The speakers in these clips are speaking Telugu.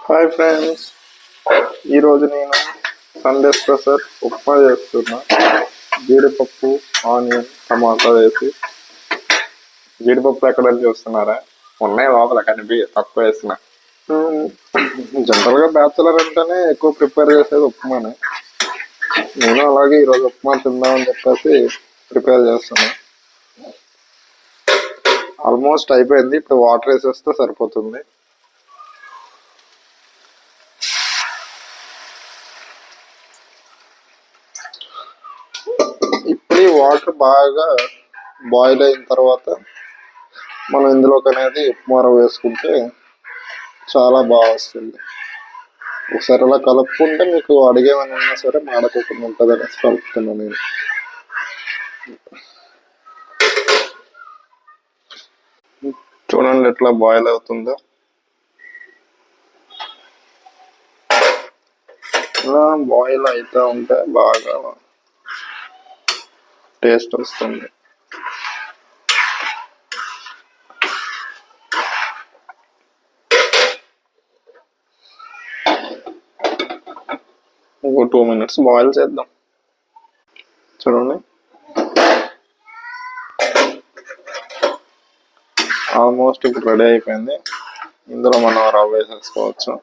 హాయ్ ఫ్రెండ్స్, ఈరోజు నేను సండే స్పెషల్ ఉప్మా చేస్తున్నా. జీడిపప్పు, ఆనియన్, టమాటా వేసి. జీడిపప్పు ఎక్కడ చూస్తున్నారా? ఉన్నాయి లోపల, కనిపి తక్కువ వేసిన. జనరల్గా బ్యాచులర్ అంటేనే ఎక్కువ ప్రిపేర్ చేసేది ఉప్మానే. నేను అలాగే ఈరోజు ఉప్మా తిందామని చెప్పేసి ప్రిపేర్ చేస్తున్నా. ఆల్మోస్ట్ అయిపోయింది, ఇప్పుడు వాటర్ వేసేస్తే సరిపోతుంది. ఇప్పుడు ఈ వాటర్ బాగా బాయిల్ అయిన తర్వాత మనం ఇందులోకి అనేది ఉప్మా రవ్వ వేసుకుంటే చాలా బాగా వస్తుంది. ఒకసారి అలా కలుపుకుంటే మీకు అడిగేమని ఉన్నా సరే మాడకోకుండా ఉంటుంది అనేసి కలుపుతున్నాను నేను. చూడండి ఎట్లా బాయిల్ అవుతుందో. ఇలా బాయిల్ అవుతూ ఉంటే బాగా టేస్ట్ వస్తుంది. ఒక 2 minutes బాయిల్ చేద్దాం. చూడండి, ఆల్మోస్ట్ ఇప్పుడు రెడీ అయిపోయింది. ఇందులో మనం రవ్వ వేసేసుకోవచ్చు.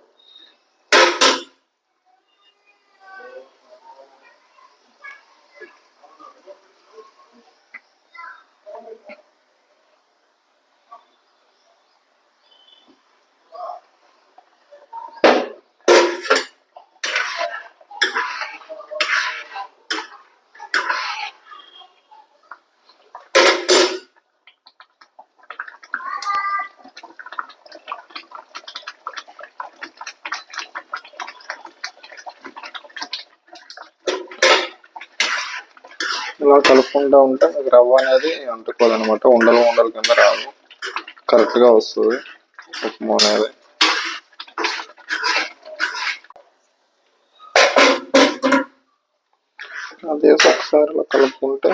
ఇలా కలుపుకుంటూ ఉంటే మీకు రవ్వ అనేది అంటుకోదు అనమాట. ఉండలు ఉండల కింద రాదు, కరెక్ట్గా వస్తుంది ఉప్మా అనేది. అదే ఒకసారి ఇలా కలుపుకుంటే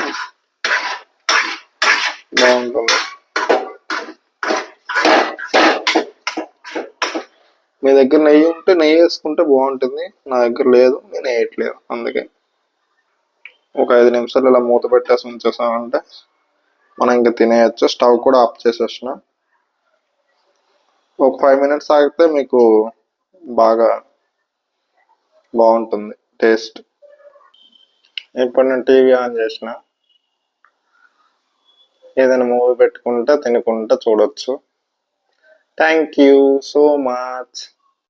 బాగుంటుంది. మీ దగ్గర నెయ్యి ఉంటే నెయ్యి వేసుకుంటే బాగుంటుంది. నా దగ్గర లేదు, నేను వేయట్లేదు. అందుకే ఒక 5 నిమిషాలు ఇలా మూత పెట్టేసి ఉంచేసామంటే మనం ఇంకా తినేయచ్చు. స్టవ్ కూడా ఆఫ్ చేసేసిన. ఒక 5 minutes ఆగితే మీకు బాగా బాగుంటుంది టేస్ట్. ఇప్పుడు నేను టీవీ ఆన్ చేసిన, ఏదైనా మూవీ పెట్టుకుంటే తినుకుంటా చూడొచ్చు. Thank you so much.